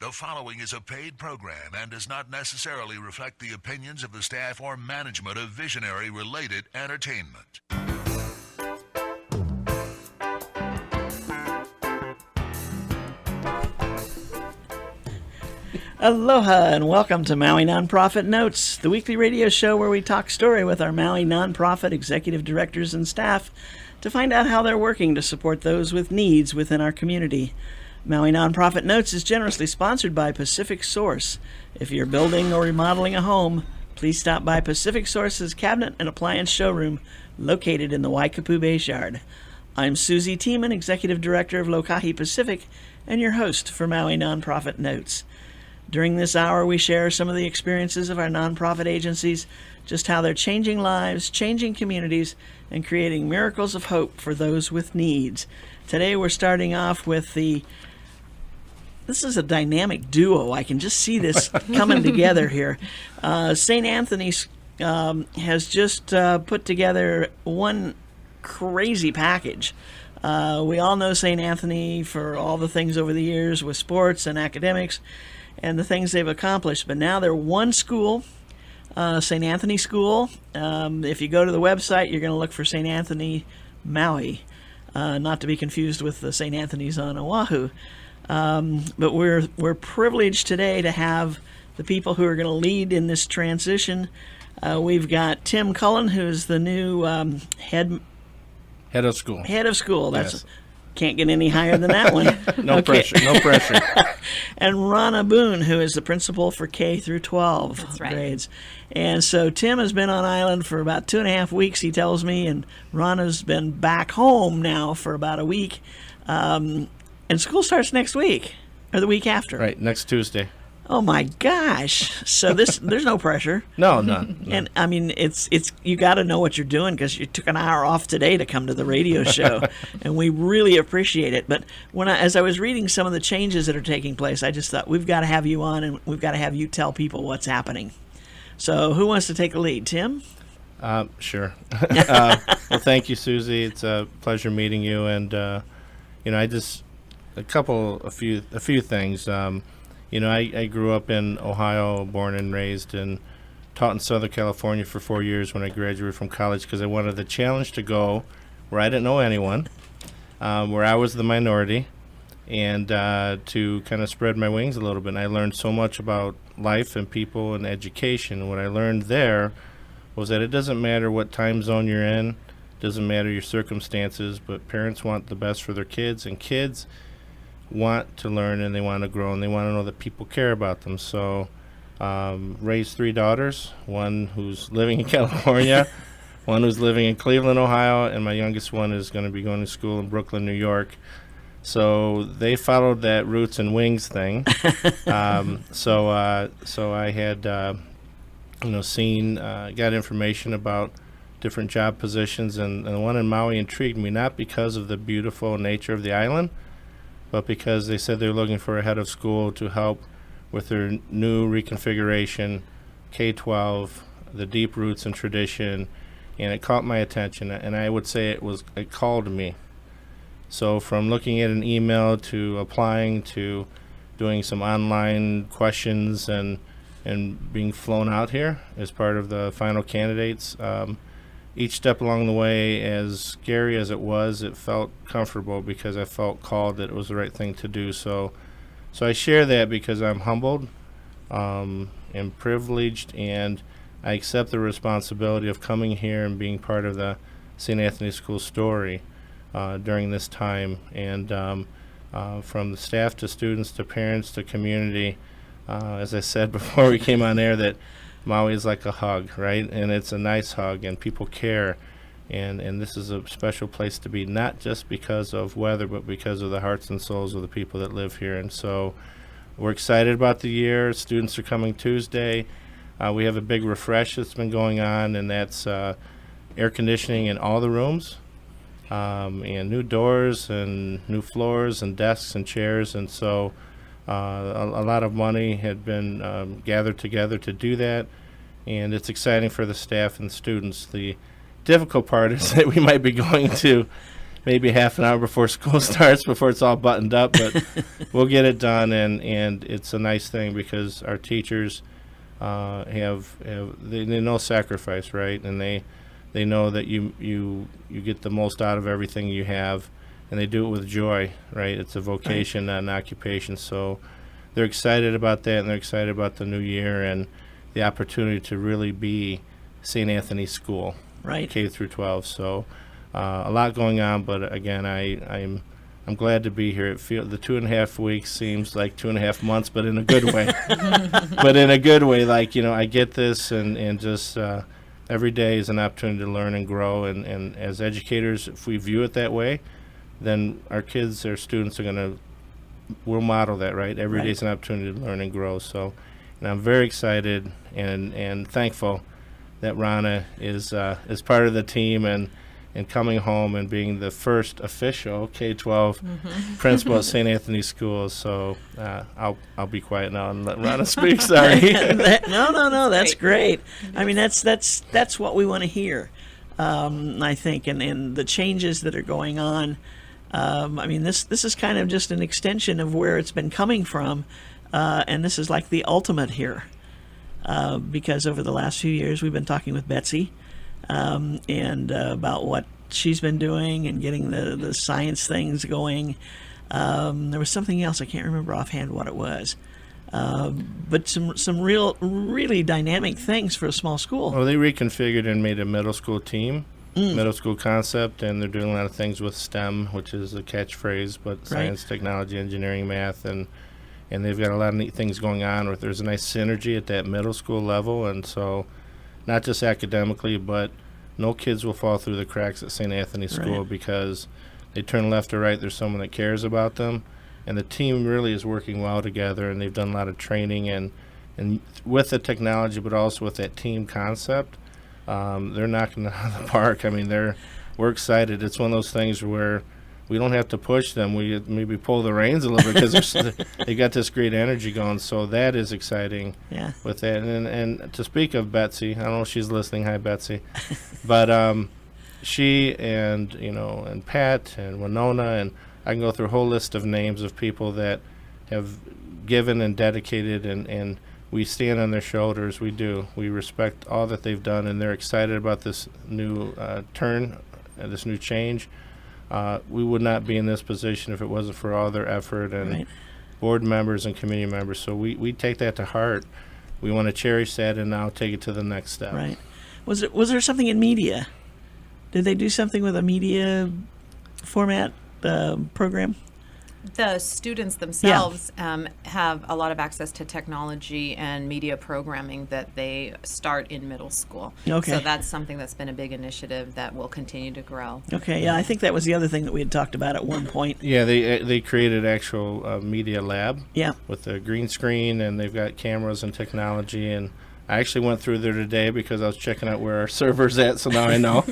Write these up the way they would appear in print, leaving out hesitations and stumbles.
The following is a paid program and does not necessarily reflect the opinions of the staff or management of Visionary-related entertainment. Aloha and welcome to Maui Nonprofit Notes, the weekly radio show where we talk story with our Maui nonprofit executive directors and staff to find out how they're working to support those with needs within our community. Maui Nonprofit Notes is generously sponsored by Pacific Source. If you're building or remodeling a home, please stop by Pacific Source's cabinet and appliance showroom located in the Waikapu Bayshard. I'm Susie Tiemann, Executive Director of Lokahi Pacific, and your host for Maui Nonprofit Notes. During this hour, we share some of the experiences of our nonprofit agencies, just how they're changing lives, changing communities, and creating miracles of hope for those with needs. Today, we're starting off with this is a dynamic duo. I can just see this coming together here. St. Anthony's has just put together one crazy package. We all know St. Anthony for all the things over the years with sports and academics and the things they've accomplished. But now they're one school, St. Anthony School. If you go to the website, you're going to look for St. Anthony Maui, not to be confused with the St. Anthony's on Oahu. But we're privileged today to have the people who are going to lead in this transition. We've got Tim Cullen, who's the new head of school. Head of school. That's yes. Can't get any higher than that one. No pressure. No pressure. And Rana Boone, who is the principal for K through 12 That's right. grades. And so Tim has been on island for about 2.5 weeks, he tells me, and Rana's been back home now for about a week. And school starts next week, or the week after. Right, next Tuesday. Oh my gosh! So there's no pressure. No, none. And I mean, it's you got to know what you're doing because you took an hour off today to come to the radio show, and we really appreciate it. But as I was reading some of the changes that are taking place, I just thought we've got to have you on, and we've got to have you tell people what's happening. So who wants to take the lead, Tim? Sure. Well, thank you, Susie. It's a pleasure meeting you, and I just a few things. I grew up in Ohio, born and raised, and taught in Southern California for 4 years when I graduated from college because I wanted the challenge to go where I didn't know anyone, where I was the minority, and to kind of spread my wings a little bit. And I learned so much about life and people and education. What I learned there was that it doesn't matter what time zone you're in, doesn't matter your circumstances, but parents want the best for their kids, and kids want to learn and they want to grow and they want to know that people care about them. So raised 3 daughters, one who's living in California, one who's living in Cleveland, Ohio, and my youngest one is going to be going to school in Brooklyn, New York. So they followed that roots and wings thing. So I had got information about different job positions, and the one in Maui intrigued me, not because of the beautiful nature of the island, but because they said they were looking for a head of school to help with their new reconfiguration, K-12, the deep roots and tradition, and it caught my attention, and I would say it called me. So from looking at an email to applying to doing some online questions and being flown out here as part of the final candidates, each step along the way, as scary as it was, it felt comfortable because I felt called that it was the right thing to do. So I share that because I'm humbled and privileged, and I accept the responsibility of coming here and being part of the St. Anthony School story during this time. And from the staff to students to parents to community, as I said before we came on air, that Maui is like a hug, right? And it's a nice hug, and people care. And this is a special place to be, not just because of weather, but because of the hearts and souls of the people that live here. And so we're excited about the year. Students are coming Tuesday. We have a big refresh that's been going on, and that's air conditioning in all the rooms, and new doors and new floors and desks and chairs. And so a lot of money had been gathered together to do that, and it's exciting for the staff and students. The difficult part is that we might be going to maybe half an hour before school starts, before it's all buttoned up, but we'll get it done, and it's a nice thing because our teachers they know sacrifice, right? And they know that you get the most out of everything you have, and they do it with joy, right? It's a vocation, not an occupation. So they're excited about that, and they're excited about the new year and the opportunity to really be St. Anthony's School, Right. K through 12. So a lot going on, but again, I'm glad to be here. The 2.5 weeks seems like 2.5 months, but in a good way. But in a good way, like, I get this, and just every day is an opportunity to learn and grow. And as educators, if we view it that way, then our kids, our students we'll model that, right? Every day is an opportunity to learn and grow. So, and I'm very excited and thankful that Rana is part of the team and coming home and being the first official K-12 principal at St. Anthony's Schools. So I'll be quiet now and let Rana speak. Sorry. No, that's great. I mean, that's what we want to hear. I think, and the changes that are going on. I mean, this is kind of just an extension of where it's been coming from, and this is like the ultimate here. Because over the last few years, we've been talking with Betsy and about what she's been doing and getting the science things going. There was something else, I can't remember offhand what it was. But some really dynamic things for a small school. Well, they reconfigured and made a middle school team, middle school concept, and they're doing a lot of things with STEM, which is a catchphrase, but science, technology, engineering, math, and they've got a lot of neat things going on where there's a nice synergy at that middle school level. And so not just academically, but no kids will fall through the cracks at St. Anthony's School because they turn left or right, there's someone that cares about them. And the team really is working well together, and they've done a lot of training and with the technology, but also with that team concept. They're knocking it out of the park. I mean, we're excited. It's one of those things where we don't have to push them. We maybe pull the reins a little bit because they got this great energy going. So that is exciting with that. And to speak of Betsy, I don't know if she's listening. Hi, Betsy. But she and Pat and Winona, and I can go through a whole list of names of people that have given and dedicated, and we stand on their shoulders. We do. We respect all that they've done, and they're excited about this new turn, this new change. We would not be in this position if it wasn't for all their effort and board members and community members. So we take that to heart. We want to cherish that and now take it to the next step. Right. Was there something in media? Did they do something with a media format program? The students themselves have a lot of access to technology and media programming that they start in middle school. Okay. So that's something that's been a big initiative that will continue to grow. Okay, yeah, I think that was the other thing that we had talked about at one point. Yeah, they created actual media lab with a green screen, and they've got cameras and technology. And I actually went through there today because I was checking out where our server's at, so now I know.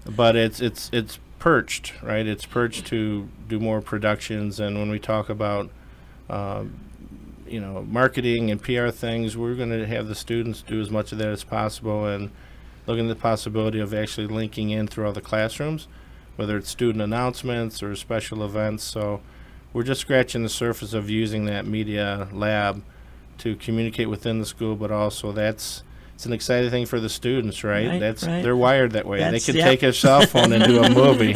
But it's perched, right? It's perched to do more productions, and when we talk about marketing and PR things, we're going to have the students do as much of that as possible, and looking at the possibility of actually linking in through all the classrooms, whether it's student announcements or special events. So we're just scratching the surface of using that media lab to communicate within the school, but also it's an exciting thing for the students, right? They're wired that way. They can take a cell phone and do a movie.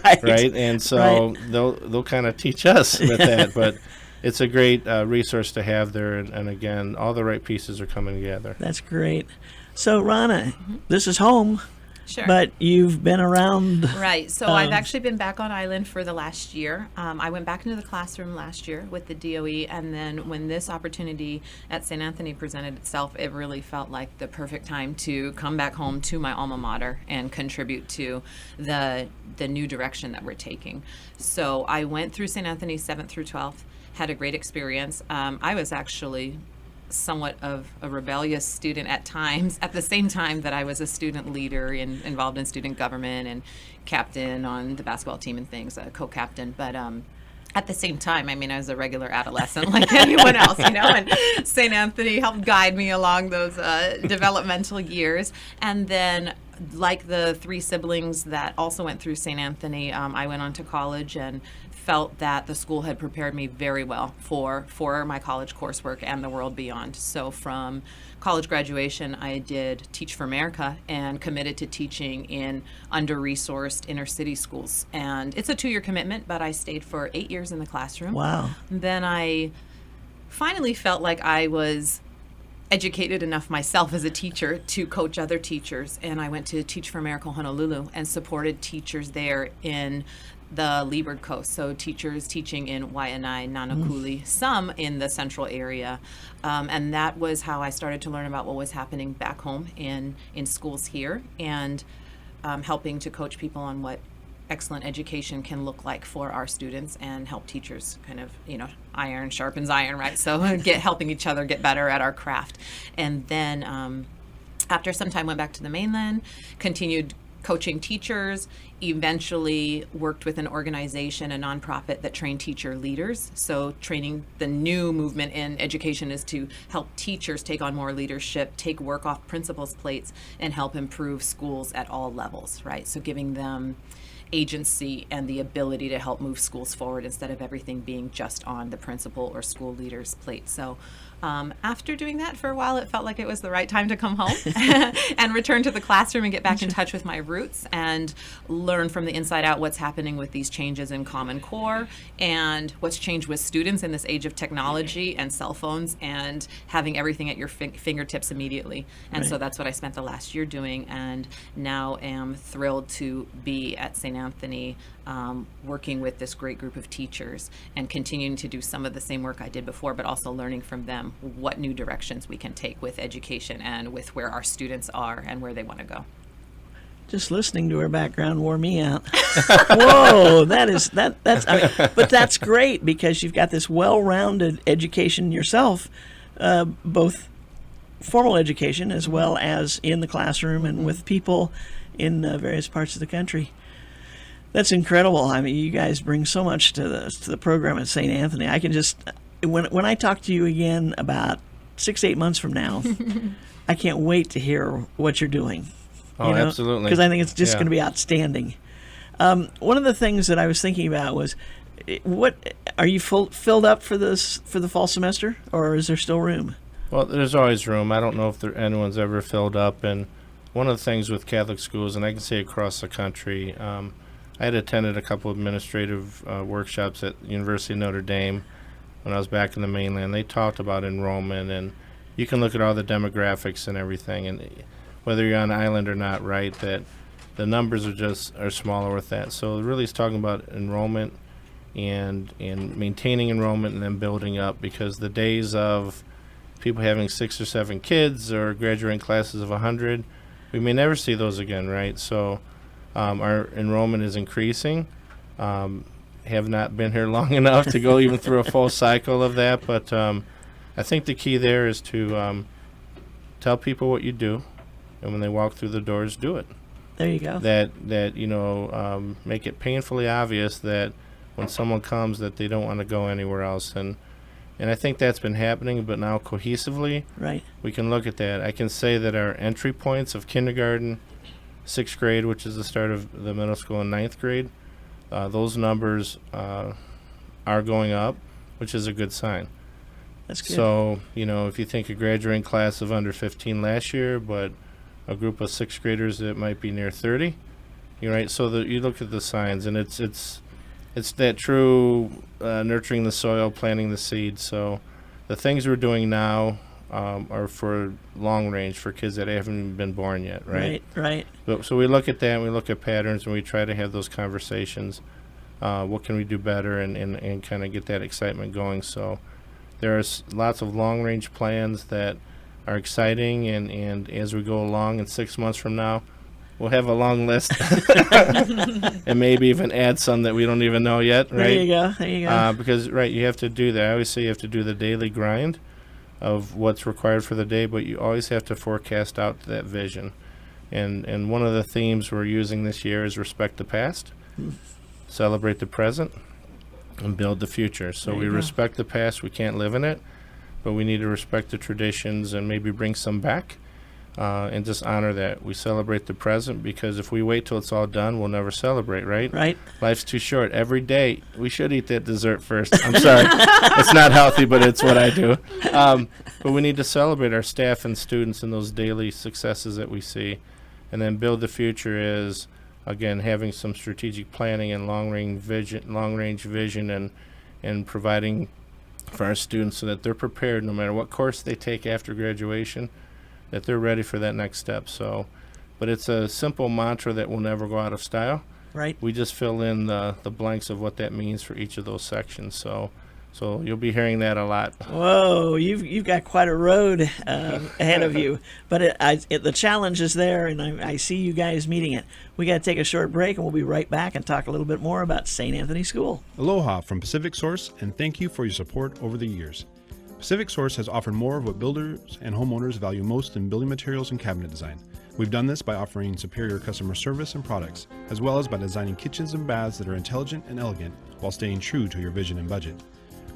Right? And so they'll kind of teach us with that. But it's a great resource to have there. And again, all the right pieces are coming together. That's great. So, Rana, this is home. Sure. But you've been around. Right. So I've actually been back on island for the last year. I went back into the classroom last year with the DOE, and then when this opportunity at St. Anthony presented itself, it really felt like the perfect time to come back home to my alma mater and contribute to the new direction that we're taking. So I went through St. Anthony 7th through 12th, had a great experience. I was actually somewhat of a rebellious student at times, at the same time that I was a student leader involved in student government and captain on the basketball team and things, a co-captain. But at the same time, I mean, I was a regular adolescent like anyone else, and St. Anthony helped guide me along those developmental years. And then like the 3 siblings that also went through St. Anthony, I went on to college and felt that the school had prepared me very well for my college coursework and the world beyond. So from college graduation, I did Teach for America and committed to teaching in under-resourced inner city schools. And it's a 2-year commitment, but I stayed for 8 years in the classroom. Wow. Then I finally felt like I was educated enough myself as a teacher to coach other teachers, and I went to Teach for America Honolulu and supported teachers there in the Leeward Coast, so teachers teaching in Waianae, Nanakuli, some in the central area, and that was how I started to learn about what was happening back home in schools here, and helping to coach people on what excellent education can look like for our students, and help teachers kind of, iron sharpens iron, right? So helping each other get better at our craft. And then after some time, went back to the mainland, continued coaching teachers, eventually worked with an organization, a nonprofit that trained teacher leaders. So training, the new movement in education is to help teachers take on more leadership, take work off principals' plates, and help improve schools at all levels, right? So giving them agency and the ability to help move schools forward instead of everything being just on the principal or school leader's plate. So after doing that for a while, it felt like it was the right time to come home and return to the classroom and get back in touch with my roots and learn from the inside out what's happening with these changes in Common Core and what's changed with students in this age of technology and cell phones and having everything at your fingertips immediately. And so that's what I spent the last year doing, and now am thrilled to be at St. Anthony working with this great group of teachers and continuing to do some of the same work I did before, but also learning from them what new directions we can take with education and with where our students are and where they want to go. Just listening to her background wore me out. Whoa, that's but that's great because you've got this well-rounded education yourself, both formal education as well as in the classroom and with people in various parts of the country. That's incredible. I mean, you guys bring so much to the program at St. Anthony. I can just, when I talk to you again about 6-8 months from now, I can't wait to hear what you're doing. Oh, absolutely. Because I think it's just going to be outstanding. One of the things that I was thinking about was, what are you filled up for the fall semester, or is there still room? Well, there's always room. I don't know if anyone's ever filled up. And one of the things with Catholic schools, and I can say across the country, I had attended a couple of administrative workshops at the University of Notre Dame when I was back in the mainland. They talked about enrollment, and you can look at all the demographics and everything, and whether you're on island or not, right, that the numbers are smaller with that. So really it's talking about enrollment and maintaining enrollment and then building up, because the days of people having 6 or 7 kids or graduating classes of 100, we may never see those again, right? So our enrollment is increasing. Have not been here long enough to go even through a full cycle of that, but I think the key there is to tell people what you do, and when they walk through the doors, do it. There you go. That make it painfully obvious that when someone comes that they don't want to go anywhere else, and I think that's been happening, but now cohesively, right, we can look at that. I can say that our entry points of kindergarten, 6th grade, which is the start of the middle school, and 9th grade, those numbers are going up, which is a good sign. That's good. So, if you think a graduating class of under 15 last year, but a group of 6th graders that might be near 30, you're right. So you look at the signs, and it's that true nurturing the soil, planting the seed. So the things we're doing now are for long range, for kids that haven't even been born yet, right? Right. So we look at that, and we look at patterns, and we try to have those conversations. What can we do better, and kind of get that excitement going. So there are lots of long range plans that are exciting, and as we go along, in 6 months from now, we'll have a long list and maybe even add some that we don't even know yet, right? There you go. Because, right, you have to do that. I always say you have to do the daily grind of what's required for the day, but you always have to forecast out that vision. And one of the themes we're using this year is respect the past, celebrate the present, and build the future. So we respect the past. We can't live in it, but we need to respect the traditions and maybe bring some back. and just honor that. We celebrate the present, because if we wait till it's all done, we'll never celebrate, right? Right. Life's too short. Every day, we should eat that dessert first. I'm sorry. It's not healthy, but it's what I do. But we need to celebrate our staff and students and those daily successes that we see. And then build the future is, again, having some strategic planning and long-range vision and providing for our students so that they're prepared no matter what course they take after graduation, that they're ready for that next step. So, but it's a simple mantra that will never go out of style. Right. We just fill in the blanks of what that means for each of those sections. So you'll be hearing that a lot. Whoa, you've got quite a road ahead of you. But the challenge is there, and I see you guys meeting it. We got to take a short break, and we'll be right back and talk a little bit more about St. Anthony School. Aloha from Pacific Source, and thank you for your support over the years. Pacific Source has offered more of what builders and homeowners value most in building materials and cabinet design. We've done this by offering superior customer service and products, as well as by designing kitchens and baths that are intelligent and elegant while staying true to your vision and budget.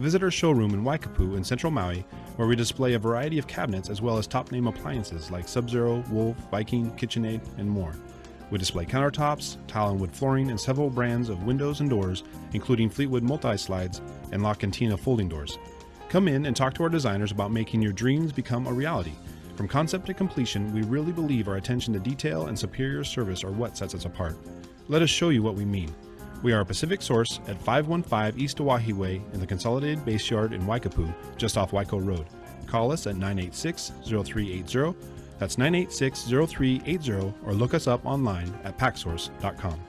Visit our showroom in Waikapu in central Maui, where we display a variety of cabinets as well as top-name appliances like Sub-Zero, Wolf, Viking, KitchenAid, and more. We display countertops, tile and wood flooring, and several brands of windows and doors, including Fleetwood multi-slides and La Cantina folding doors. Come in and talk to our designers about making your dreams become a reality. From concept to completion, we really believe our attention to detail and superior service are what sets us apart. Let us show you what we mean. We are a Pacific Source at 515 East Oahe Way in the Consolidated Base Yard in Waikapu, just off Waiko Road. Call us at 986-0380. That's 986-0380, or look us up online at packsource.com.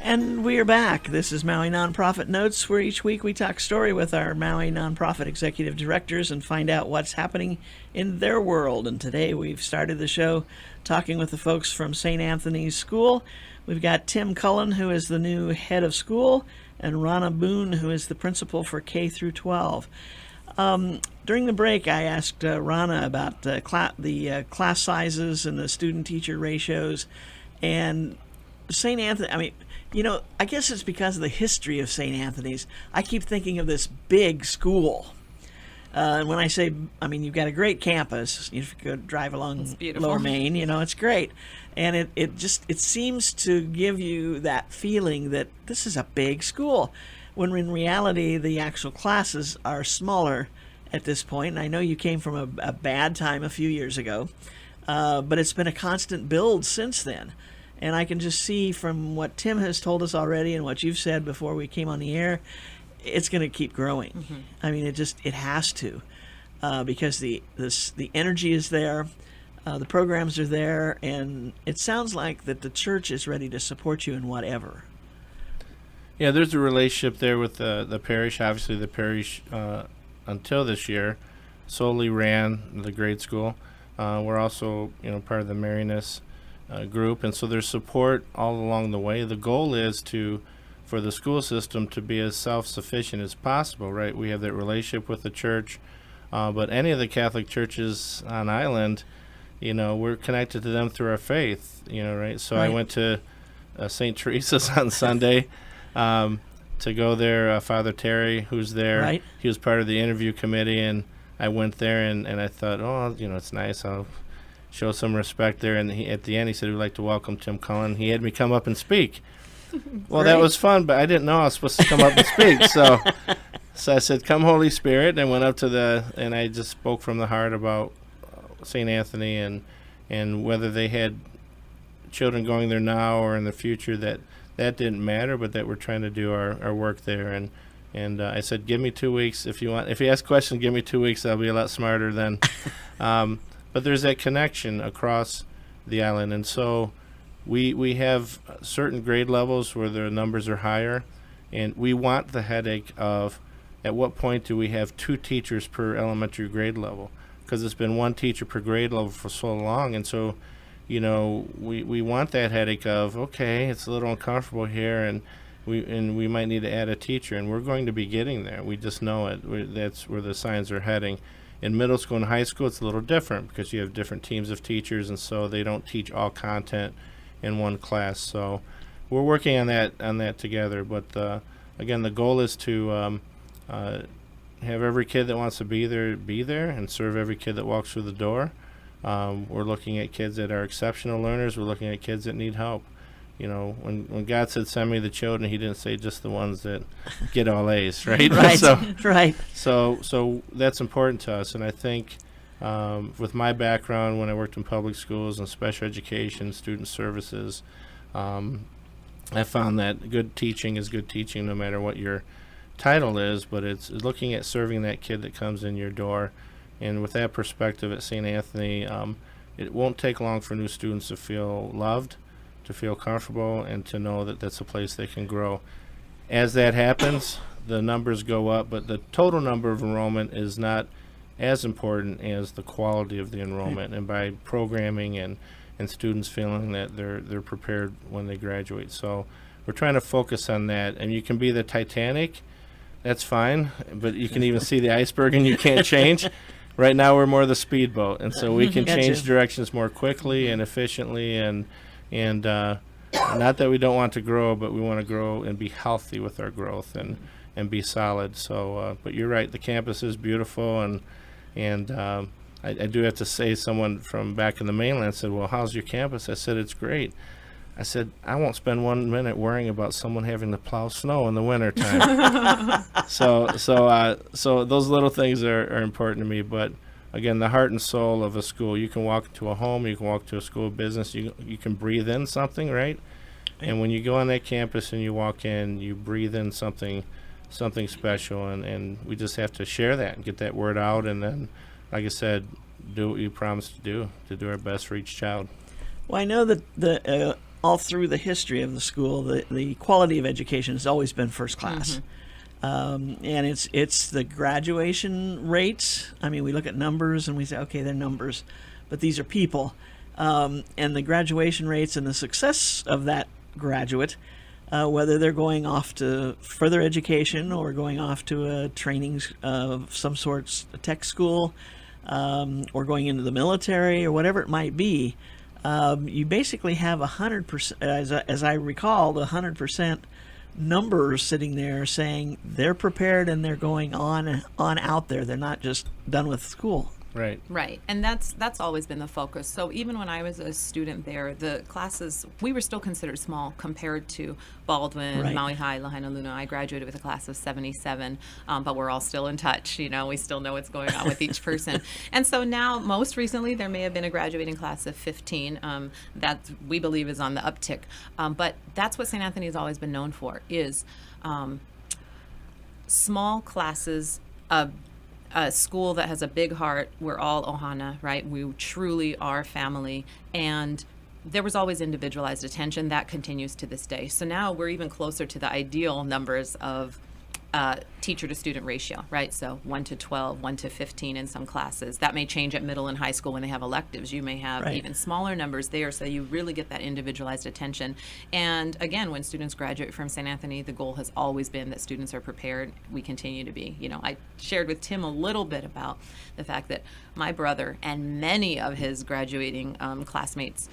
And we are back. This is Maui Nonprofit Notes, where each week we talk story with our Maui Nonprofit Executive Directors and find out what's happening in their world. And today we've started the show talking with the folks from St. Anthony's School. We've got Tim Cullen, who is the new head of school, and Rana Boone, who is the principal for K through 12. During the break, I asked Rana about the class sizes and the student-teacher ratios. And St. Anthony, I guess it's because of the history of St. Anthony's. I keep thinking of this big school. And when I say, you've got a great campus. If you go drive along Lower Main, it's great. And it seems to give you that feeling that this is a big school, when in reality the actual classes are smaller at this point. And I know you came from a bad time a few years ago, but it's been a constant build since then. And I can just see from what Tim has told us already and what you've said before we came on the air, it's going to keep growing. Mm-hmm. It has to, because the energy is there, the programs are there, and it sounds like that the church is ready to support you in whatever. Yeah, there's a relationship there with the parish. Obviously, the parish, until this year, solely ran the grade school. We're also, part of the Marinus group, and so there's support all along the way. The goal is for the school system to be as self-sufficient as possible, right? We have that relationship with the church, but any of the Catholic churches on island, we're connected to them through our faith, right? So right. I went to St. Teresa's on Sunday to go there. Father Terry, who's there, right. He was part of the interview committee, and I went there, and I thought, it's nice. I'll show some respect there. And at the end, he said, we'd like to welcome Tim Cullen. He had me come up and speak. Well, that was fun, but I didn't know I was supposed to come up and speak. So I said, come Holy Spirit, and I went up and I just spoke from the heart about St. Anthony and whether they had children going there now or in the future, that didn't matter, but that we're trying to do our work there. And I said, give me 2 weeks if you want. If you ask questions, give me 2 weeks. I'll be a lot smarter then. But there's that connection across the island. And so we have certain grade levels where the numbers are higher. And we want the headache of at what point do we have 2 teachers per elementary grade level? Because it's been 1 teacher per grade level for so long. And so, we want that headache of, okay, it's a little uncomfortable here, and we might need to add a teacher. And we're going to be getting there. We just know it. That's where the signs are heading. In middle school and high school, it's a little different because you have different teams of teachers, and so they don't teach all content in one class. So we're working on that together. But again, the goal is to have every kid that wants to be there and serve every kid that walks through the door. We're looking at kids that are exceptional learners. We're looking at kids that need help. You know, when God said, "Send me the children," He didn't say just the ones that get all A's, right? Right. So, Right. so that's important to us. And I think with my background, when I worked in public schools and special education, student services, I found that good teaching is good teaching no matter what your title is, but it's looking at serving that kid that comes in your door. And with that perspective at St. Anthony, it won't take long for new students to feel loved, to feel comfortable, and to know that that's a place they can grow. As that happens, the numbers go up, but the total number of enrollment is not as important as the quality of the enrollment. And by programming and students feeling that they're prepared when they graduate. So we're trying to focus on that. And you can be the Titanic, that's fine, but you can even see the iceberg and you can't change. Right now we're more the speedboat, and so we can Gotcha. change directions more quickly and efficiently, and not that we don't want to grow, but we want to grow and be healthy with our growth and be solid. So, but you're right, the campus is beautiful, and I do have to say, someone from back in the mainland said, "Well, how's your campus?" I said, "It's great." I said, "I won't spend 1 minute worrying about someone having to plow snow in the wintertime." So those little things are important to me. But again, the heart and soul of a school. You can walk into a home, you can walk to a school of business, you can breathe in something, right? And when you go on that campus and you walk in, you breathe in something special, and we just have to share that and get that word out, and then, like I said, do what you promised to do our best for each child. Well, I know that all through the history of the school, the quality of education has always been first class. And it's the graduation rates. I mean, we look at numbers and we say, okay, they're numbers, but these are people. And the graduation rates and the success of that graduate, whether they're going off to further education or going off to a training of some sort, a tech school, or going into the military or whatever it might be, you basically have 100%, as I recall, the 100% numbers sitting there saying they're prepared and they're going on out there. They're not just done with school. Right. Right, and that's always been the focus. So even when I was a student there, the classes, we were still considered small compared to Baldwin, Right. Maui High, Lahaina Luna. I graduated with a class of 77, but we're all still in touch. You know, we still know what's going on with each person. And so now, most recently, there may have been a graduating class of 15 that we believe is on the uptick. But that's what St. Anthony has always been known for, is small classes, a school that has a big heart. We're all Ohana, right? We truly are family. And there was always individualized attention. That continues to this day. So now we're even closer to the ideal numbers of teacher to student ratio, right? So 1 to 12, 1 to 15 in some classes. That may change at middle and high school when they have electives. You may have Right. even smaller numbers there, so you really get that individualized attention. And again, when students graduate from St. Anthony, the goal has always been that students are prepared. We continue to be. You know, I shared with Tim a little bit about the fact that my brother and many of his graduating classmates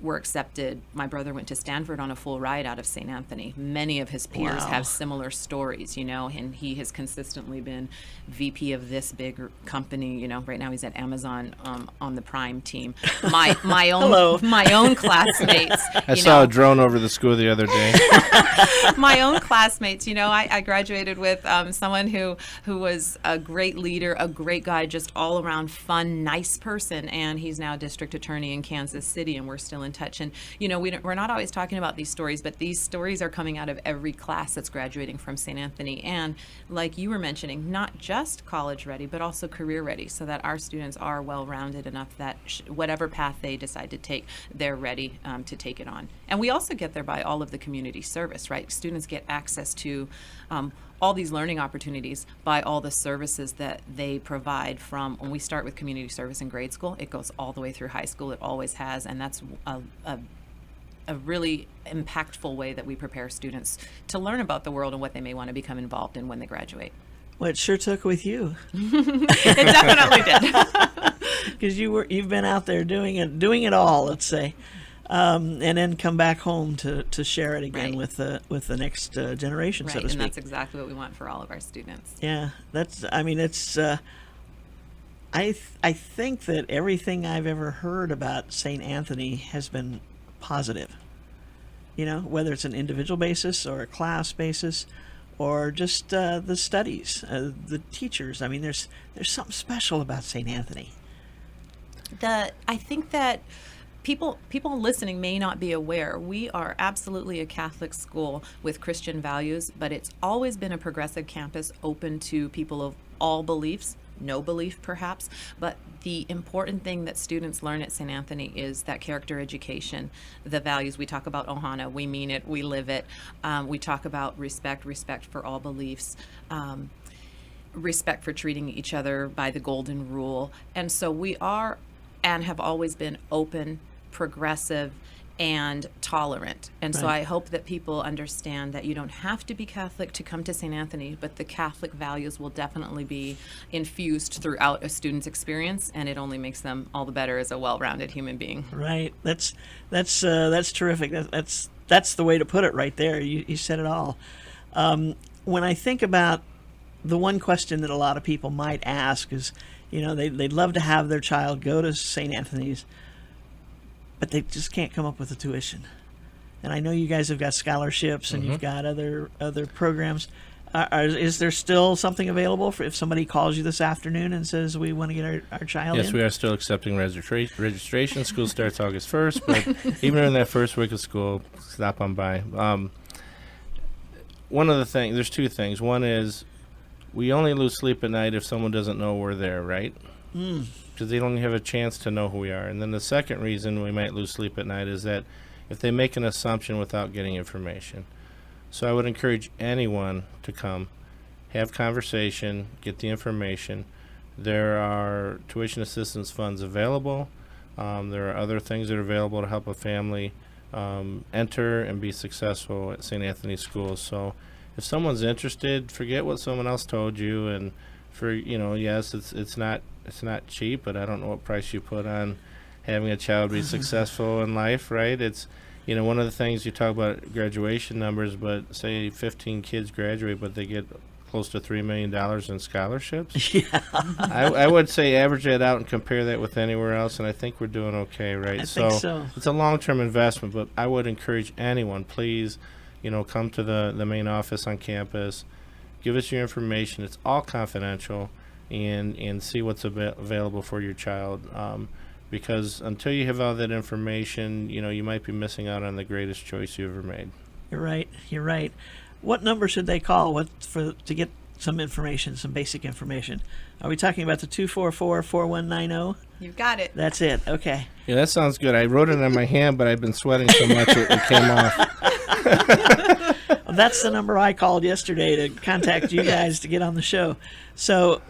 were accepted. My brother went to Stanford on a full ride out of St. Anthony. Many of his peers Wow. have similar stories, you know, and he has consistently been VP of this big company. You know, right now he's at Amazon on the Prime team. My Hello. own classmates. I saw a drone over the school the other day. My own classmates, you know, I graduated with someone who was a great leader, a great guy, just all around fun, nice person, and he's now district attorney in Kansas City, and we're still in touch. And you know, we're not always talking about these stories, but these stories are coming out of every class that's graduating from St. Anthony, and like you were mentioning, not just college ready, but also career ready, so that our students are well-rounded enough that whatever path they decide to take, they're ready to take it on. And we also get there by all of the community service, right? Students get access to all these learning opportunities by all the services that they provide. From when we start with community service in grade school, it goes all the way through high school. It always has, and that's a really impactful way that we prepare students to learn about the world and what they may want to become involved in when they graduate. Well, it sure took with you, It definitely did. because you've been out there doing it all. Let's say. and then come back home to share it again Right. with the next generation, so Right, to and speak. that's exactly what we want for all of our students. Yeah, it's. I think that everything I've ever heard about St. Anthony has been positive. You know, whether it's an individual basis or a class basis, or just the studies, the teachers. I mean, there's something special about St. Anthony. I think that people listening may not be aware. We are absolutely a Catholic school with Christian values, but it's always been a progressive campus, open to people of all beliefs, no belief perhaps. But the important thing that students learn at St. Anthony is that character education, the values. We talk about Ohana, we mean it, we live it. We talk about respect for all beliefs. Respect for treating each other by the golden rule. And so we are and have always been open, progressive, and tolerant. And so Right. I hope that people understand that you don't have to be Catholic to come to St. Anthony, but the Catholic values will definitely be infused throughout a student's experience, and it only makes them all the better as a well-rounded human being. Right. That's terrific. That's the way to put it right there. You said it all. When I think about the one question that a lot of people might ask is, you know, they'd love to have their child go to St. Anthony's, but they just can't come up with the tuition. And I know you guys have got scholarships and you've got other programs. Is there still something available for if somebody calls you this afternoon and says we want to get our child in? Yes, we are still accepting registration. School starts August 1st, but even in that first week of school, stop on by. One of the things, there's two things. One is we only lose sleep at night if someone doesn't know we're there, right? Because they don't have a chance to know who we are. And then the second reason we might lose sleep at night is that if they make an assumption without getting information. So I would encourage anyone to come, have conversation, get the information. There are tuition assistance funds available. There are other things that are available to help a family enter and be successful at St. Anthony Schools. So if someone's interested, forget what someone else told you. And yes, it's not cheap, but I don't know what price you put on having a child be successful in life, right? It's one of the things you talk about graduation numbers, but say 15 kids graduate, but they get close to $3 million in scholarships. Yeah. I would say average that out and compare that with anywhere else, and I think we're doing okay, right? I think so. It's a long-term investment, but I would encourage anyone, please, come to the main office on campus, give us your information. It's all confidential, and see what's available for your child. Because until you have all that information, you might be missing out on the greatest choice you ever made. You're right. What number should they call to get some information, some basic information? Are we talking about the 244-4190? You've got it. That's it. Okay. Yeah, that sounds good. I wrote it on my hand, but I've been sweating so much it came off. Well, that's the number I called yesterday to contact you guys to get on the show. So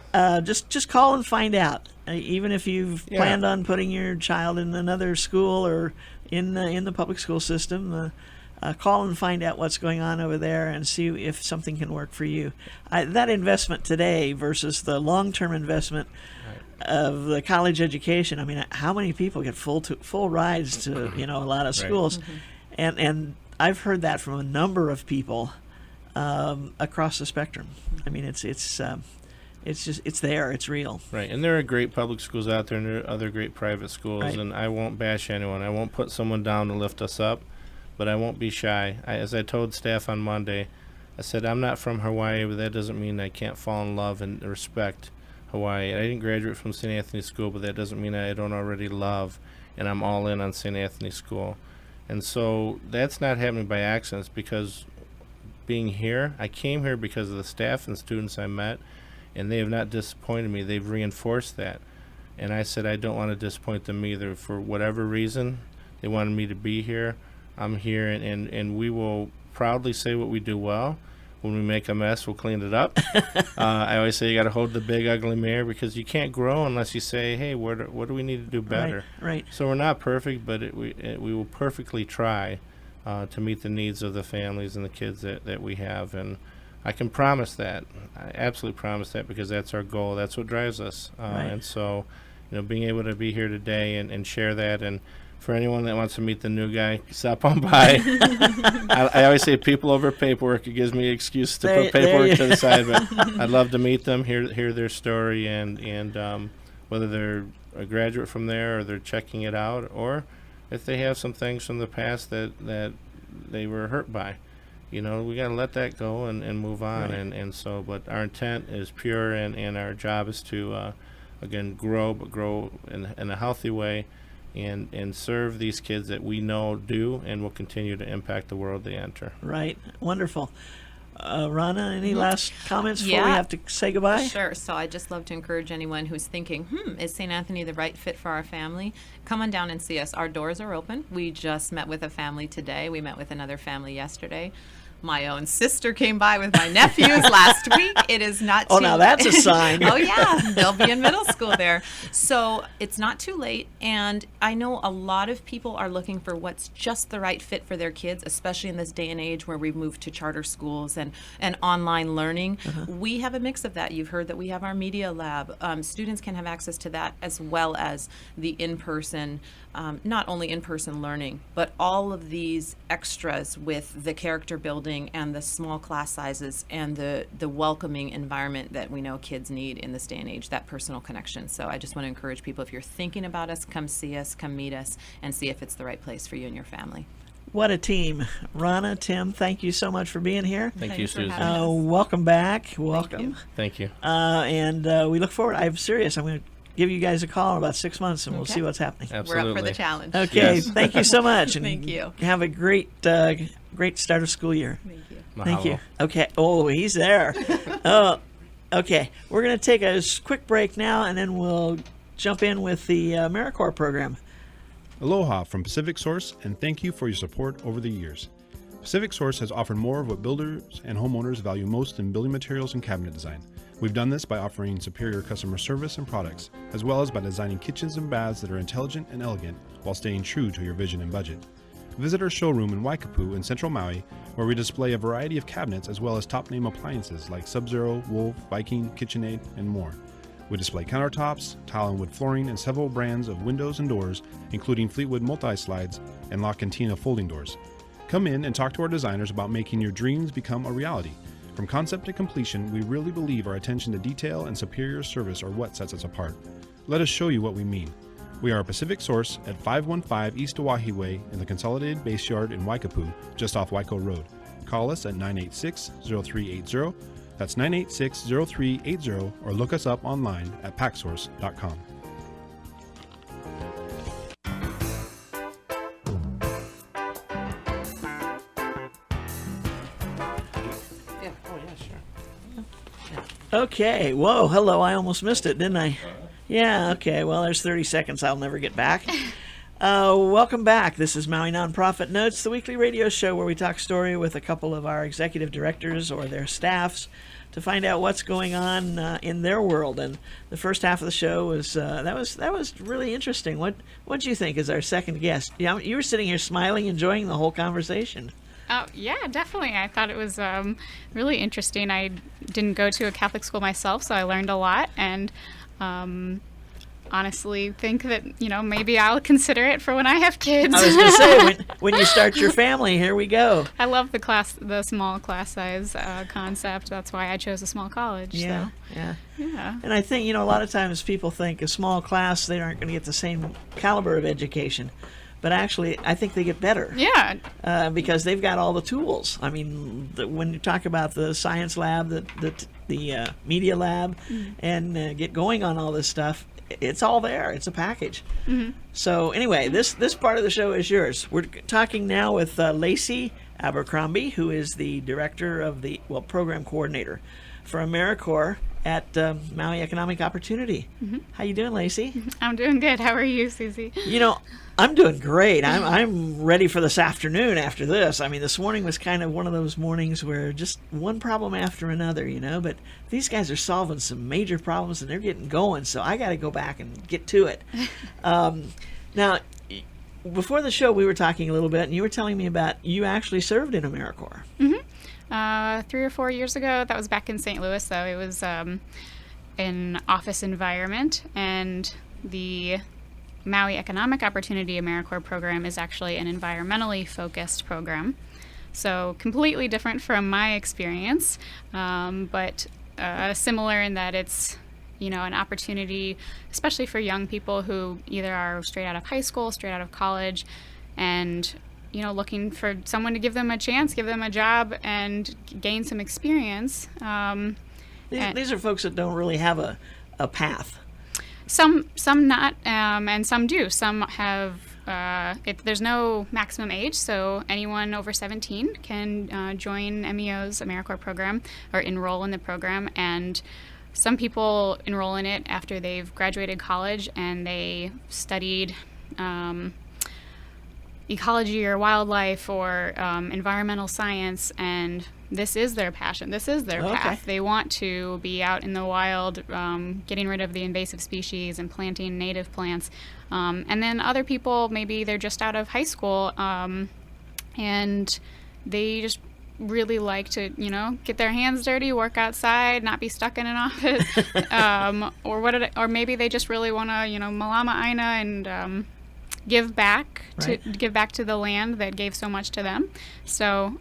just call and find out. Even if you've planned on putting your child in another school or in the public school system, call and find out what's going on over there and see if something can work for you. That investment today versus the long-term investment of the college education. I mean, how many people get full rides to a lot of schools, and I've heard that from a number of people across the spectrum. I mean, it's there. It's real. Right, and there are great public schools out there, and there are other great private schools, Right. and I won't bash anyone. I won't put someone down to lift us up, but I won't be shy. As I told staff on Monday, I said, I'm not from Hawaii, but that doesn't mean I can't fall in love and respect Hawaii. I didn't graduate from St. Anthony School, but that doesn't mean I don't already love, and I'm all in on St. Anthony School. And so that's not happening by accident. It's because being here, I came here because of the staff and students I met, and they have not disappointed me. They've reinforced that. And I said I don't want to disappoint them either. For whatever reason, they wanted me to be here. I'm here, and we will proudly say what we do well. When we make a mess, we'll clean it up. I always say you got to hold the big, ugly mirror, because you can't grow unless you say, hey, what do we need to do better? Right. So we're not perfect, but we will perfectly try to meet the needs of the families and the kids that we have. And I can promise that. I absolutely promise that, because that's our goal. That's what drives us. Right. And so, being able to be here today and share that, and for anyone that wants to meet the new guy, stop on by. I always say people over paperwork. It gives me an excuse to put paperwork to the side, but I'd love to meet them, hear their story, and whether they're a graduate from there or they're checking it out, or if they have some things from the past that they were hurt by. We got to let that go and move on. Right. And so, but our intent is pure, and our job is to, again, grow in a healthy way and serve these kids that we know do and will continue to impact the world they enter. Right. Wonderful. Rana, any last comments before we have to say goodbye? Sure. So I'd just love to encourage anyone who's thinking, is St. Anthony the right fit for our family? Come on down and see us. Our doors are open. We just met with a family today. We met with another family yesterday. My own sister came by with my nephews last week. It is not too now that's a sign. Oh, yeah. They'll be in middle school there. So it's not too late. And I know a lot of people are looking for what's just the right fit for their kids, especially in this day and age where we've moved to charter schools and online learning. We have a mix of that. You've heard that we have our media lab. Students can have access to that as well as the in-person, not only in-person learning, but all of these extras with the character building and the small class sizes and the welcoming environment that we know kids need in this day and age, that personal connection. So I just want to encourage people, if you're thinking about us, come see us, come meet us, and see if it's the right place for you and your family. What a team. Rana, Tim, thank you so much for being here. Thank you, Susan. Welcome back. Welcome. Thank you. And we look forward. I'm serious. I'm going to give you guys a call in about 6 months, and we'll see what's happening. Absolutely. We're up for the challenge. Okay. Yes. Thank you so much. And thank you. Have a great start of school year. Thank you. Mahalo. Thank you. Okay. Oh, he's there. Okay. We're going to take a quick break now, and then we'll jump in with the AmeriCorps program. Aloha from Pacific Source, and thank you for your support over the years. Pacific Source has offered more of what builders and homeowners value most in building materials and cabinet design. We've done this by offering superior customer service and products, as well as by designing kitchens and baths that are intelligent and elegant while staying true to your vision and budget. Visit our showroom in Waikapu in Central Maui, where we display a variety of cabinets as well as top-name appliances like Sub-Zero, Wolf, Viking, KitchenAid, and more. We display countertops, tile and wood flooring, and several brands of windows and doors, including Fleetwood multi-slides and La Cantina folding doors. Come in and talk to our designers about making your dreams become a reality. From concept to completion, we really believe our attention to detail and superior service are what sets us apart. Let us show you what we mean. We are a Pacific Source at 515 East Oahe Way in the Consolidated Base Yard in Waikapu, just off Waiko Road. Call us at 986-0380. That's 986-0380, or look us up online at packsource.com. Okay. Whoa. Hello. I almost missed it, didn't I? Yeah. Okay. Well, there's 30 seconds I'll never get back. Welcome back. This is Maui Nonprofit Notes, the weekly radio show where we talk story with a couple of our executive directors or their staffs to find out what's going on in their world. And the first half of the show was that was really interesting. What do you think as our second guest? Yeah, you were sitting here smiling, enjoying the whole conversation. Oh, yeah, definitely. I thought it was really interesting. I didn't go to a Catholic school myself, so I learned a lot, and honestly think that, maybe I'll consider it for when I have kids. I was going to say, when you start your family, here we go. I love the small class size concept. That's why I chose a small college. Yeah, so. Yeah. And I think, a lot of times people think a small class, they aren't going to get the same caliber of education. But actually, I think they get better. Yeah. Because they've got all the tools. I mean, when you talk about the science lab, the media lab, and get going on all this stuff, it's all there. It's a package. Mm-hmm. So anyway, this part of the show is yours. We're talking now with Lacey Abercrombie, who is the director of program coordinator for AmeriCorps at Maui Economic Opportunity. Mm-hmm. How you doing, Lacey? I'm doing good. How are you, Susie? I'm doing great. I'm ready for this afternoon after this. I mean, this morning was kind of one of those mornings where just one problem after another, but these guys are solving some major problems and they're getting going, so I got to go back and get to it. Now, before the show, we were talking a little bit, and you were telling me about you actually served in AmeriCorps. Mm-hmm. 3 or 4 years ago. That was back in St. Louis, though. It was an office environment, and the Maui Economic Opportunity AmeriCorps program is actually an environmentally focused program. So completely different from my experience, but similar in that it's, an opportunity, especially for young people who either are straight out of high school, straight out of college, and looking for someone to give them a chance, give them a job, and gain some experience. These are folks that don't really have a path. Some not, and some do. Some have. There's no maximum age, so anyone over 17 can join MEO's AmeriCorps program or enroll in the program. And some people enroll in it after they've graduated college and they studied ecology or wildlife or environmental science, and this is their passion. This is their path. They want to be out in the wild, getting rid of the invasive species and planting native plants. And then other people, maybe they're just out of high school, and they just really like to, get their hands dirty, work outside, not be stuck in an office, or maybe they just really want to, malama aina and give back to the land that gave so much to them. So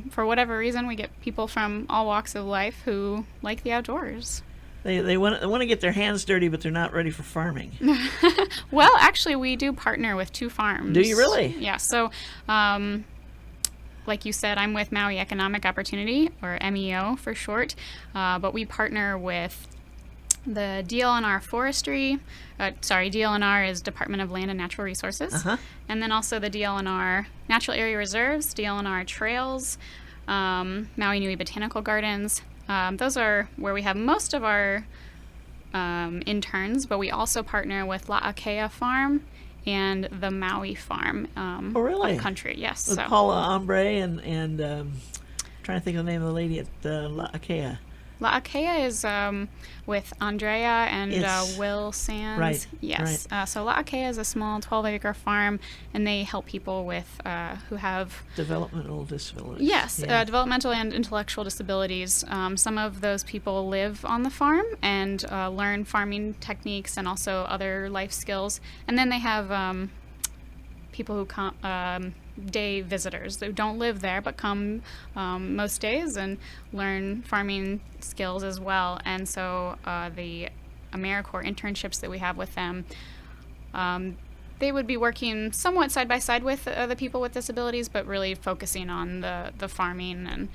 for whatever reason, we get people from all walks of life who like the outdoors. They want to get their hands dirty, but they're not ready for farming. Well, actually, we do partner with 2 farms. Do you really? Yeah. So, like you said, I'm with Maui Economic Opportunity, or MEO for short, but we partner with the DLNR Forestry. DLNR is Department of Land and Natural Resources. And then also the DLNR Natural Area Reserves, DLNR Trails, Maui Nui Botanical Gardens. Those are where we have most of our interns, but we also partner with La'akea Farm and the Maui Farm. Oh, really? Country, yes. With Paula Ombre and trying to think of the name of the lady at La'akea. La'akea is with Andrea and Will Sands. Right. Yes. Right. So La'akea is a small 12-acre farm, and they help people with who have developmental disabilities. Yes, Yeah. Developmental and intellectual disabilities. Some of those people live on the farm and learn farming techniques and also other life skills. And then they have people who come, day visitors who don't live there but come most days and learn farming skills as well. And so the AmeriCorps internships that we have with them, they would be working somewhat side by side with the people with disabilities, but really focusing on the farming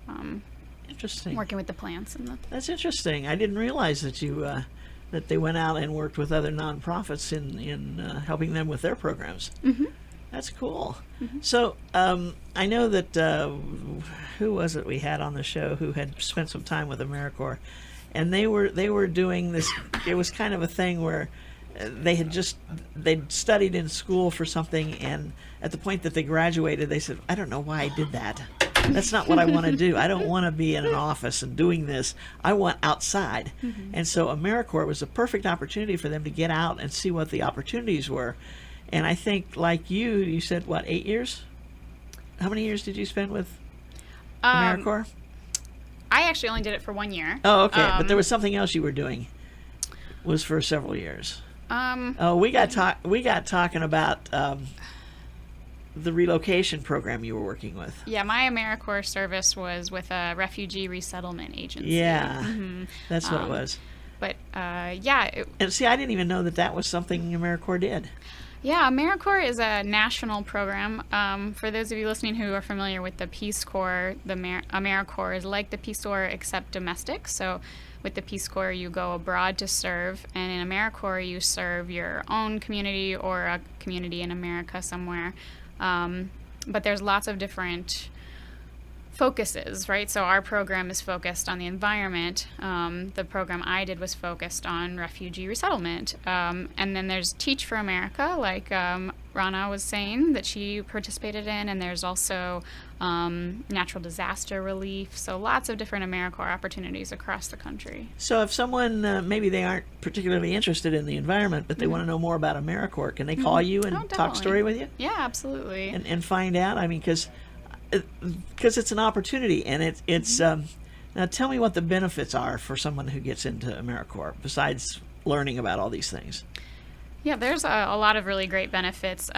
and Interesting. working with the plants. That's interesting. I didn't realize that that they went out and worked with other nonprofits in helping them with their programs. Mm-hmm. That's cool. Mm-hmm. So I know that who was it we had on the show who had spent some time with AmeriCorps, and they were doing this. It was kind of a thing where they'd studied in school for something, and at the point that they graduated, they said, "I don't know why I did that. That's not what I want to do. I don't want to be in an office and doing this. I want outside." Mm-hmm. And so AmeriCorps was a perfect opportunity for them to get out and see what the opportunities were. And I think, like you said, what, 8 years? How many years did you spend with AmeriCorps? I actually only did it for 1 year. Oh, okay. But there was something else you were doing. Was for several years. We got talking about the relocation program you were working with. Yeah, my AmeriCorps service was with a refugee resettlement agency. Yeah, mm-hmm. That's what it was. But yeah. And see, I didn't even know that was something AmeriCorps did. Yeah, AmeriCorps is a national program. For those of you listening who are familiar with the Peace Corps, the AmeriCorps is like the Peace Corps except domestic. So with the Peace Corps, you go abroad to serve, and in AmeriCorps, you serve your own community or a community in America somewhere. But there's lots of different focuses, right? So our program is focused on the environment. The program I did was focused on refugee resettlement. And then there's Teach for America, like Rana was saying, that she participated in. And there's also natural disaster relief. So lots of different AmeriCorps opportunities across the country. So if someone, maybe they aren't particularly interested in the environment, but they Mm-hmm. want to know more about AmeriCorps, can they call you and talk story with you? Yeah, absolutely. And find out? I mean, because it's an opportunity, and it's now tell me what the benefits are for someone who gets into AmeriCorps besides learning about all these things. Yeah, there's a lot of really great benefits.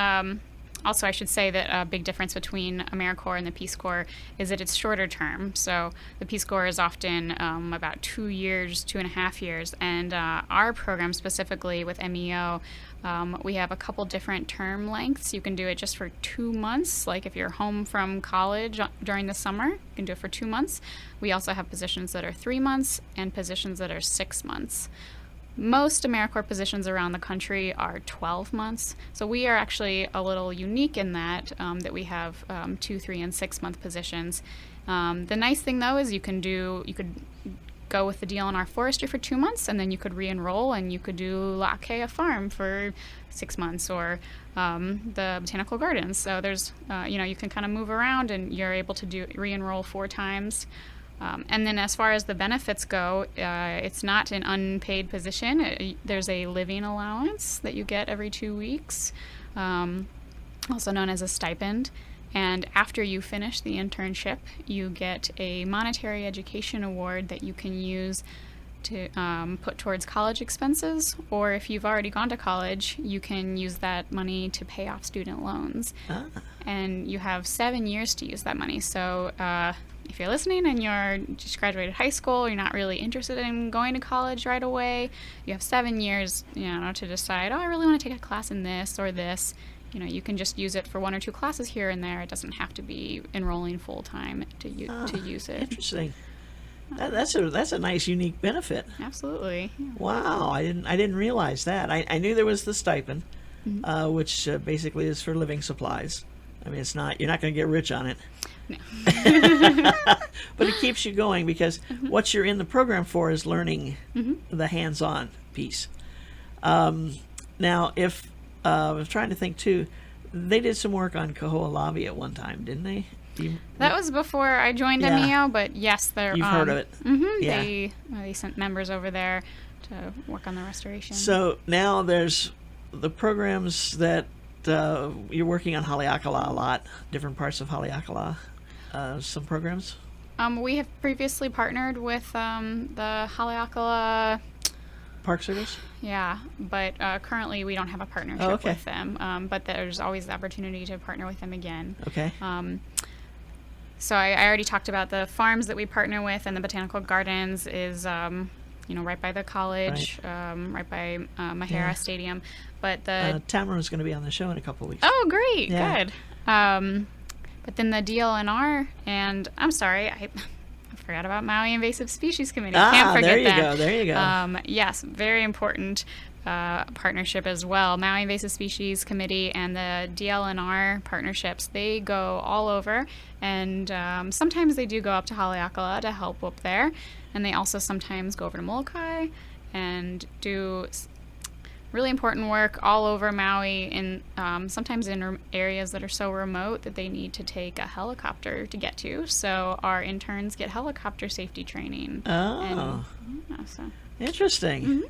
Also, I should say that a big difference between AmeriCorps and the Peace Corps is that it's shorter term. So the Peace Corps is often about 2 years, 2.5 years. And our program specifically with MEO, we have a couple different term lengths. You can do it just for 2 months. Like if you're home from college during the summer, you can do it for 2 months. We also have positions that are 3 months and positions that are 6 months. Most AmeriCorps positions around the country are 12 months. So we are actually a little unique in that we have 2, 3, and 6 month positions. The nice thing though is you could go with the DLNR Forestry for 2 months, and then you could re-enroll and you could do Lakea Farm for 6 months, or the Botanical Gardens. So there's you can kind of move around, and you're able to re-enroll 4 times. And then as far as the benefits go, it's not an unpaid position. There's a living allowance that you get every 2 weeks, also known as a stipend. And after you finish the internship, you get a monetary education award that you can use to put towards college expenses. Or if you've already gone to college, you can use that money to pay off student loans. And you have 7 years to use that money. So if you're listening and you're just graduated high school, you're not really interested in going to college right away, you have 7 years, to decide, I really want to take a class in this or this. You can just use it for 1 or 2 classes here and there. It doesn't have to be enrolling full time to use it. Interesting. That's a nice, unique benefit. Absolutely. Yeah. Wow, I didn't realize that. I knew there was the stipend, which basically is for living supplies. I mean, you're not going to get rich on it. No. But it keeps you going, because what you're in the program for is learning the hands-on piece. Now, if I was trying to think too, they did some work on Kaho'olavi at one time, didn't they? That was before I joined MEO, but yes, you've heard of it. Yeah. They sent members over there to work on the restoration. So now there's the programs that you're working on Haleakala a lot, different parts of Haleakala. Some programs? We have previously partnered with the Haleakala Park Service? Yeah, but currently we don't have a partnership with them. But there's always the opportunity to partner with them again. Okay. So I already talked about the farms that we partner with, and the Botanical Gardens is right by the college, right by Mahara Stadium. But the Tamara's going to be on the show in a couple of weeks. Oh, great, yeah. Good. But then the DLNR, and I'm sorry, I forgot about Maui Invasive Species Committee. Can't forget that. There you go. Yes, very important partnership as well. Maui Invasive Species Committee and the DLNR partnerships, they go all over, and sometimes they do go up to Haleakala to help up there, and they also sometimes go over to Molokai and do really important work all over Maui, in sometimes in areas that are so remote that they need to take a helicopter to get to. So our interns get helicopter safety training. Oh, so. Interesting.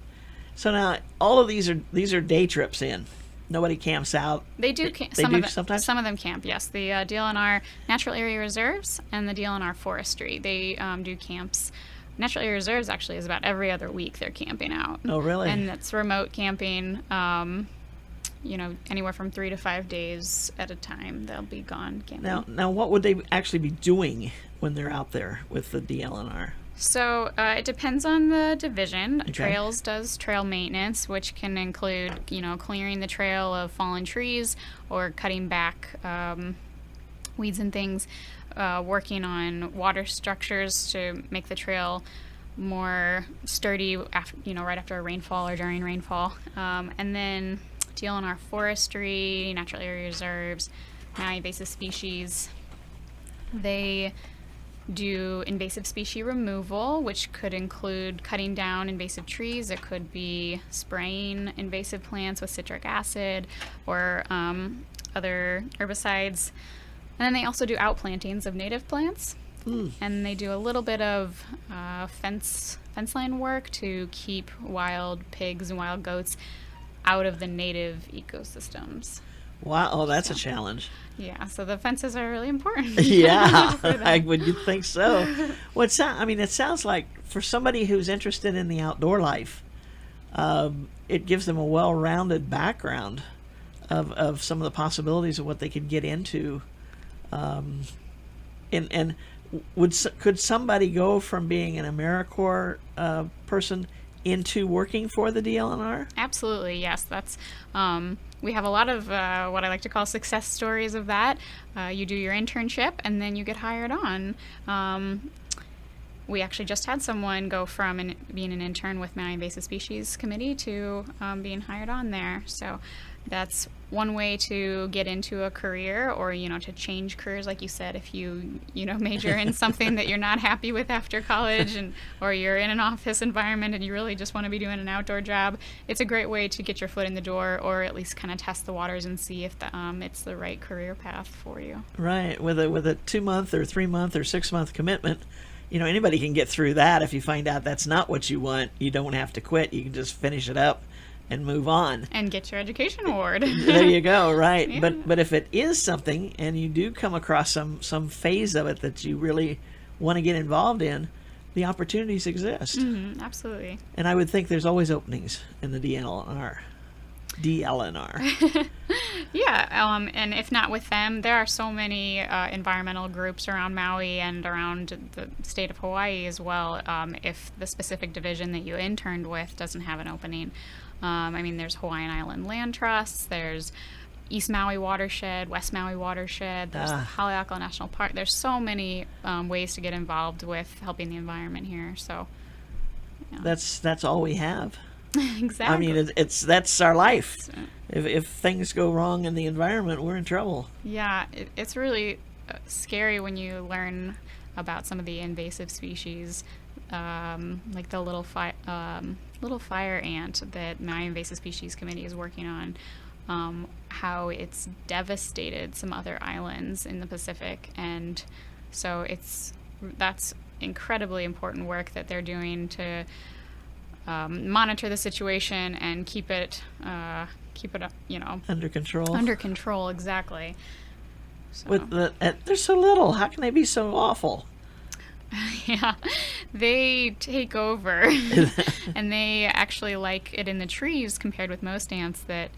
So now all of these are day trips in. Nobody camps out. They do. Sometimes. Some of them camp. Yes, the DLNR Natural Area Reserves and the DLNR Forestry. They do camps. Natural Area Reserves actually is about every other week they're camping out. Oh, really? And that's remote camping, anywhere from 3 to 5 days at a time. They'll be gone camping. Now, what would they actually be doing when they're out there with the DLNR? So it depends on the division. Okay. Trails does trail maintenance, which can include, clearing the trail of fallen trees or cutting back weeds and things. Working on water structures to make the trail more sturdy after, right after a rainfall or during rainfall. And then DLNR Forestry, Natural Area Reserves, Maui Invasive Species. They do invasive species removal, which could include cutting down invasive trees. It could be spraying invasive plants with citric acid or other herbicides. And then they also do outplantings of native plants. And they do a little bit of fence line work to keep wild pigs and wild goats out of the native ecosystems. Wow, oh, that's a challenge. Yeah, so the fences are really important. Yeah, would you think so? Well, it sounds like for somebody who's interested in the outdoor life, it gives them a well-rounded background of some of the possibilities of what they could get into. And could somebody go from being an AmeriCorps person into working for the DLNR? Absolutely, yes. That's we have a lot of what I like to call success stories of that. You do your internship and then you get hired on. We actually just had someone go from being an intern with Maui Invasive Species Committee to being hired on there. So that's one way to get into a career, or to change careers, like you said. If you major in something that you're not happy with after college, or you're in an office environment and you really just want to be doing an outdoor job, it's a great way to get your foot in the door, or at least kind of test the waters and see if it's the right career path for you. Right, with a 2-month or 3-month or 6-month commitment. Anybody can get through that. If you find out that's not what you want, you don't have to quit. You can just finish it up and move on. And get your education award. There you go, right. Yeah. But if it is something and you do come across some phase of it that you really want to get involved in, the opportunities exist. Mm-hmm, absolutely. And I would think there's always openings in the DLNR. Yeah, and if not with them, there are so many environmental groups around Maui and around the state of Hawaii as well. If the specific division that you interned with doesn't have an opening, there's Hawaiian Island Land Trusts, there's East Maui Watershed, West Maui Watershed, there's the Haleakala National Park. There's so many ways to get involved with helping the environment here. So yeah. That's all we have. Exactly. That's our life. If things go wrong in the environment, we're in trouble. Yeah, it's really scary when you learn about some of the invasive species, like the little fire ant that Maui Invasive Species Committee is working on, how it's devastated some other islands in the Pacific, and so that's incredibly important work that they're doing to monitor the situation and keep it under control. Under control, exactly. So. They're so little. How can they be so awful? Yeah, they take over, and they actually like it in the trees compared with most ants that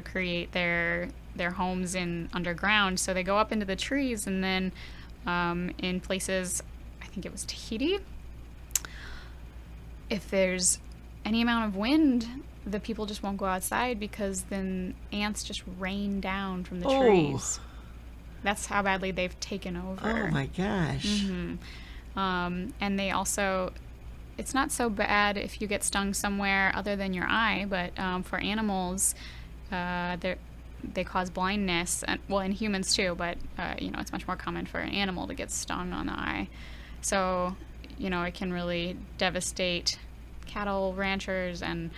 create their homes underground. So they go up into the trees, and then in places, I think it was Tahiti, if there's any amount of wind, the people just won't go outside because then ants just rain down from the trees. That's how badly they've taken over. Oh my gosh. Mm-hmm. And they also, it's not so bad if you get stung somewhere other than your eye, but for animals, they cause blindness, in humans too, but it's much more common for an animal to get stung on the eye. So it can really devastate cattle ranchers, and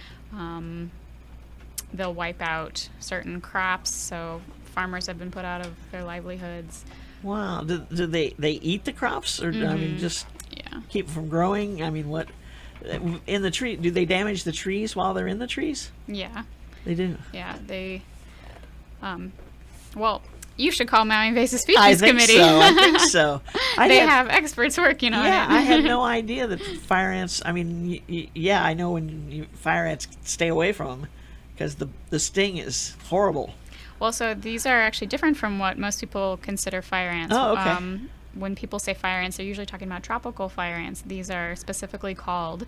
they'll wipe out certain crops. So farmers have been put out of their livelihoods. Wow. Do they eat the crops, or just keep them from growing? What in the tree? Do they damage the trees while they're in the trees? Yeah, they do. Yeah, they. You should call Maui Invasive Species Committee. I think so. They have experts working on it. Yeah, I had no idea that fire ants. I know when fire ants, stay away from them because the sting is horrible. Well, so these are actually different from what most people consider fire ants. Oh, okay. When people say fire ants, they're usually talking about tropical fire ants. These are specifically called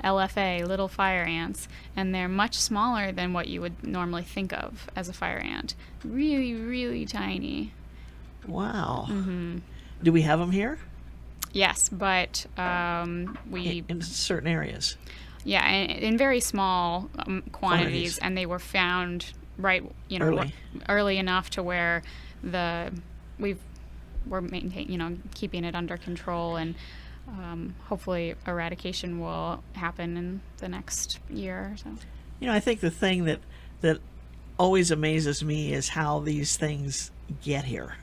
LFA, little fire ants, and they're much smaller than what you would normally think of as a fire ant. Really, really tiny. Wow. Mm-hmm. Do we have them here? Yes, but in certain areas. Yeah, in very small quantities, and they were found early enough to where we're keeping it under control, and hopefully eradication will happen in the next year or so. I think the thing that always amazes me is how these things get here.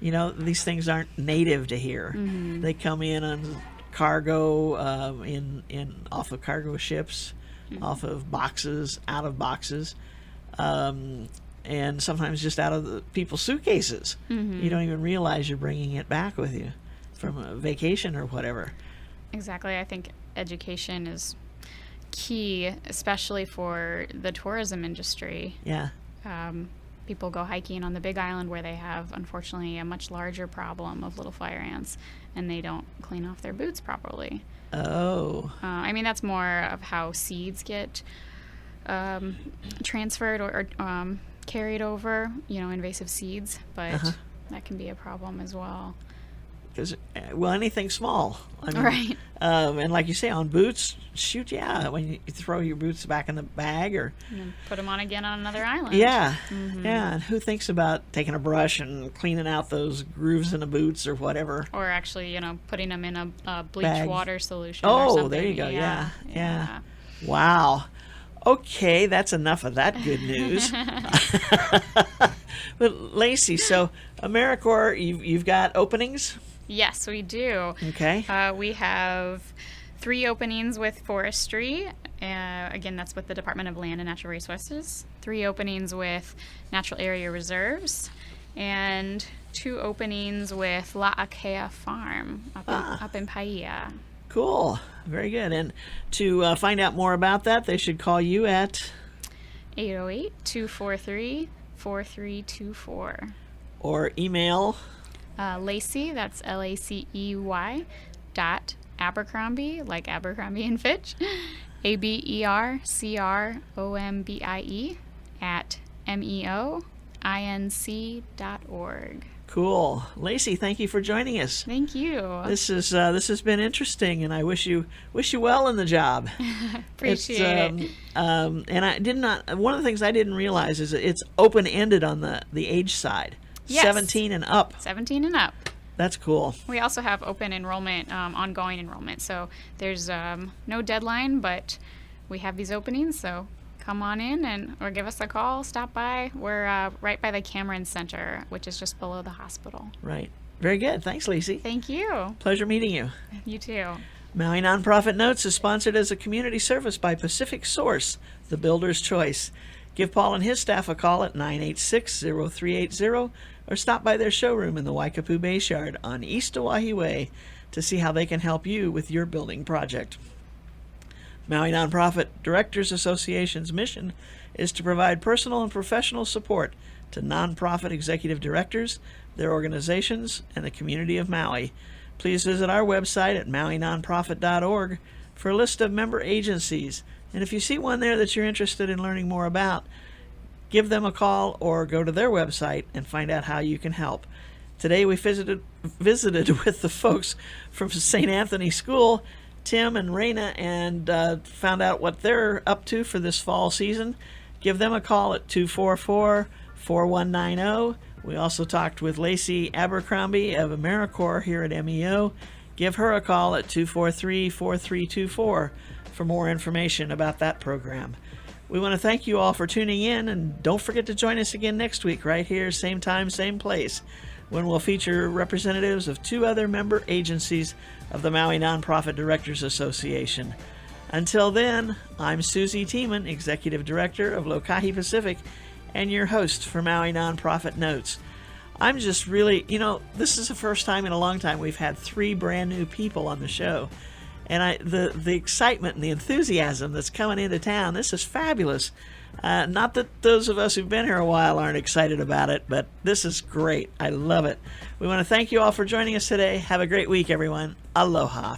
These things aren't native to here. Mm-hmm. They come in on cargo, off of cargo ships, mm-hmm. off of boxes, out of boxes, and sometimes just out of the people's suitcases. Mm-hmm. You don't even realize you're bringing it back with you from a vacation or whatever. Exactly. I think education is key, especially for the tourism industry. Yeah. People go hiking on the Big Island where they have, unfortunately, a much larger problem of little fire ants, and they don't clean off their boots properly. Oh. I mean, that's more of how seeds get transferred or carried over, invasive seeds, but that can be a problem as well. Because, well, anything small. I mean, Right. And like you say, on boots, shoot, yeah, when you throw your boots back in the bag or... And then put them on again on another island. Yeah, yeah. And who thinks about taking a brush and cleaning out those grooves in the boots or whatever? Or actually, putting them in a bleach Bag. Water solution or something. Oh, there you go. Yeah. Wow. Okay, that's enough of that good news. But Lacey, so AmeriCorps, you've got openings? Yes, we do. Okay. We have 3 openings with forestry. Again, that's with the Department of Land and Natural Resources. 3 openings with natural area reserves. And 2 openings with La Akea Farm up in Paia. Cool. Very good. And to find out more about that, they should call you at 808-243-4324. or email. Lacey, that's LACEY .Abercrombie, like Abercrombie and Fitch, ABERCROMBIE @MEOINC.org. Cool. Lacey, thank you for joining us. Thank you. This has been interesting, and I wish you well in the job. Appreciate it. And I did not. One of the things I didn't realize is that it's open ended on the age side. Yes. 17 and up. 17 and up. That's cool. We also have open enrollment, ongoing enrollment. So there's no deadline, but we have these openings. So come on in or give us a call, stop by. We're right by the Cameron Center, which is just below the hospital. Right. Very good. Thanks, Lacey. Thank you. Pleasure meeting you. You too. Maui Nonprofit Notes is sponsored as a community service by Pacific Source, the builder's choice. Give Paul and his staff a call at 986-0380 or stop by their showroom in the Waikapu Bayshard on East Oahe Way to see how they can help you with your building project. Maui Nonprofit Directors Association's mission is to provide personal and professional support to nonprofit executive directors, their organizations, and the community of Maui. Please visit our website at mauinonprofit.org for a list of member agencies. And if you see one there that you're interested in learning more about, give them a call or go to their website and find out how you can help. Today we visited with the folks from St. Anthony School, Tim and Raina, and found out what they're up to for this fall season. Give them a call at 244-4190. We also talked with Lacey Abercrombie of AmeriCorps here at MEO. Give her a call at 243-4324 for more information about that program. We want to thank you all for tuning in, and don't forget to join us again next week right here, same time, same place, when we'll feature representatives of 2 other member agencies of the Maui Nonprofit Directors Association. Until then, I'm Susie Tiemann, Executive Director of Lokahi Pacific, and your host for Maui Nonprofit Notes. I'm just really, this is the first time in a long time we've had 3 brand new people on the show. And the excitement and the enthusiasm that's coming into town, this is fabulous. Not that those of us who've been here a while aren't excited about it, but this is great. I love it. We want to thank you all for joining us today. Have a great week, everyone. Aloha.